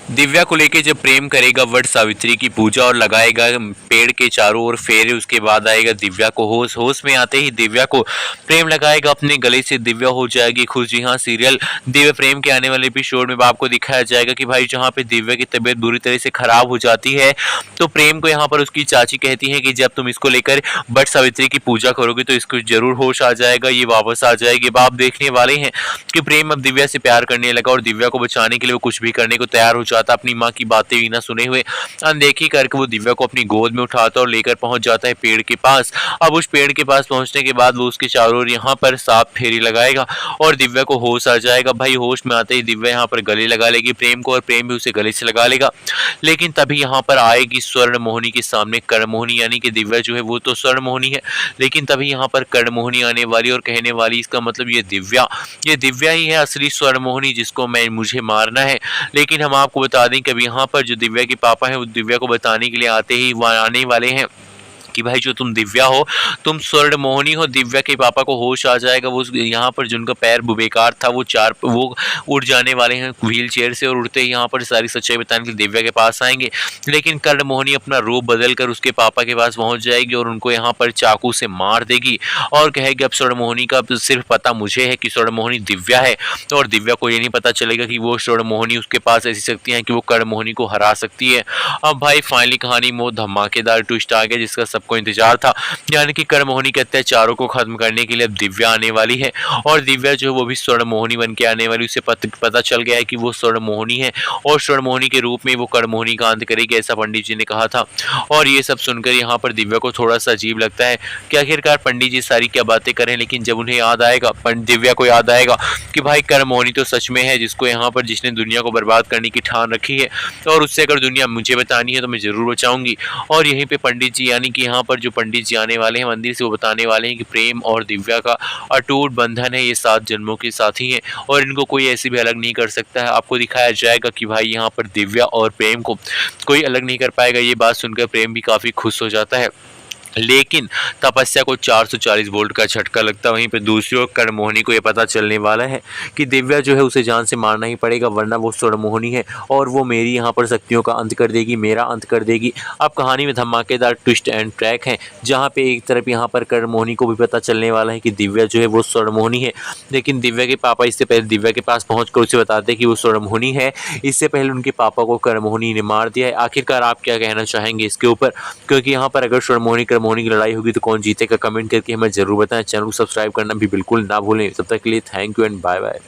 दिव्या को लेके जब प्रेम करेगा वट सावित्री की पूजा और लगाएगा पेड़ के चारों ओर फेरे, उसके बाद आएगा दिव्या को होश। होश में आते ही दिव्या को प्रेम लगाएगा अपने गले से, दिव्या हो जाएगी खुश। जी हाँ, सीरियल दिव्या प्रेम के आने वाले एपिसोड में आपको दिखाया जाएगा कि भाई जहाँ पे दिव्या की तबीयत बुरी तरह से खराब हो जाती है तो प्रेम को यहाँ पर उसकी चाची कहती है कि जब तुम इसको लेकर वट सावित्री की पूजा करोगे तो इसको जरूर होश आ जाएगा, ये वापस आ जाएगी। अब आप देखने वाले हैं कि प्रेम अब दिव्या से प्यार करने लगा और दिव्या को बचाने के लिए वो कुछ भी करने को तैयार हो जाता। अपनी माँ की बातें बिना सुने हुए अनदेखी करके वो दिव्या को अपनी गोद में उठाता और लेकर पहुंच जाता है पेड़ के पास। अब उस पेड़ के पास पहुंचने के बाद वो उसके चारों ओर यहाँ पर साफ फेरी लगाएगा और दिव्या को होश आ जाएगा। भाई होश में आते ही दिव्या यहाँ पर गले लगा लेगी प्रेम को और प्रेम भी उसे गले से लगा लेगा। लेकिन तभी यहाँ पर आएगी स्वर्ण मोहिनी के सामने कर्ण मोहिनी, यानी कि दिव्या जो है वो तो स्वर्ण मोहिनी है, लेकिन तभी यहाँ पर कर्ण मोहिनी आने वाली और कहने वाली इसका मतलब ये दिव्या ही है असली स्वर्ण मोहिनी जिसको मुझे मारना है। लेकिन हम आपको बता दें कि अब यहाँ पर जो दिव्या के पापा हैं वो दिव्या को बताने के लिए आने वाले हैं कि भाई जो तुम दिव्या हो तुम स्वर्ण मोहिनी हो। दिव्या के पापा को होश आ जाएगा, वो यहाँ पर जिनका पैर बेकार था वो उड़ जाने वाले हैं व्हील चेयर से और उड़ते ही यहाँ पर सारी सच्चाई बताने के लिए दिव्या के पास आएंगे। लेकिन कर्ण मोहिनी अपना रूप बदल कर उसके पापा के पास पहुंच जाएगी और उनको यहाँ पर चाकू से मार देगी और कहेगी अब स्वर्ण मोहिनी का सिर्फ पता मुझे है कि स्वर्ण मोहिनी दिव्या है, और दिव्या को ये नहीं पता चलेगा कि वो स्वर्ण मोहिनी उसके पास ऐसी शक्तियां हैं कि वो कर्ण मोहिनी को हरा सकती है। अब भाई फाइनली कहानी में धमाकेदार ट्विस्ट आ गया जिसका को इंतजार था, यानी कि कर्ण मोहिनी के अत्याचारों को खत्म करने के लिए अब दिव्या आने वाली है और दिव्या जो है वो भी स्वर्ण मोहिनी बन के आने वाली। उसे पता चल गया है कि वो स्वर्ण मोहिनी है और स्वर्ण मोहिनी के रूप में वो कर्ण मोहिनी का अंत करेगी, ऐसा पंडित जी ने कहा था। और ये सब सुनकर यहाँ पर दिव्या को थोड़ा सा अजीब लगता है कि आखिरकार पंडित जी सारी क्या बातें करें, लेकिन जब उन्हें याद आएगा दिव्या को याद आएगा कि भाई कर्ण मोहिनी तो सच में है जिसको यहाँ पर जिसने दुनिया को बर्बाद करने की ठान रखी है और उससे अगर दुनिया मुझे बतानी है तो मैं जरूर बचाऊंगी। और यहीं पे पंडित जी यानी कि यहाँ पर जो पंडित जी आने वाले हैं मंदिर से वो बताने वाले हैं कि प्रेम और दिव्या का अटूट बंधन है, ये 7 जन्मों के साथी हैं और इनको कोई ऐसे भी अलग नहीं कर सकता है। आपको दिखाया जाएगा कि भाई यहाँ पर दिव्या और प्रेम को कोई अलग नहीं कर पाएगा। ये बात सुनकर प्रेम भी काफी खुश हो जाता है, लेकिन तपस्या को 440 वोल्ट का झटका लगता है। वहीं पर दूसरी ओर कर्ण मोहिनी को यह पता चलने वाला है कि दिव्या जो है उसे जान से मारना ही पड़ेगा वरना वो स्वर्ण मोहिनी है और वो मेरी यहाँ पर शक्तियों का अंत कर देगी, मेरा अंत कर देगी। अब कहानी में धमाकेदार ट्विस्ट एंड ट्रैक है जहाँ पे एक तरफ यहाँ पर कर्ण मोहिनी को भी पता चलने वाला है कि दिव्या जो है वो स्वर्ण मोहिनी है, लेकिन दिव्या के पापा इससे पहले दिव्या के पास पहुँच उसे बताते हैं कि वो स्वर्ण मोहिनी है। इससे पहले उनके पापा को कर्ण मोहिनी ने मार दिया है। आखिरकार आप क्या कहना चाहेंगे इसके ऊपर, क्योंकि यहाँ पर अगर स्वर्ण मोहिनी की लड़ाई होगी तो कौन जीतेगा कमेंट करके हमें जरूर बताएं। चैनल को सब्सक्राइब करना भी बिल्कुल ना भूलें। तब तक के लिए thank you and bye bye.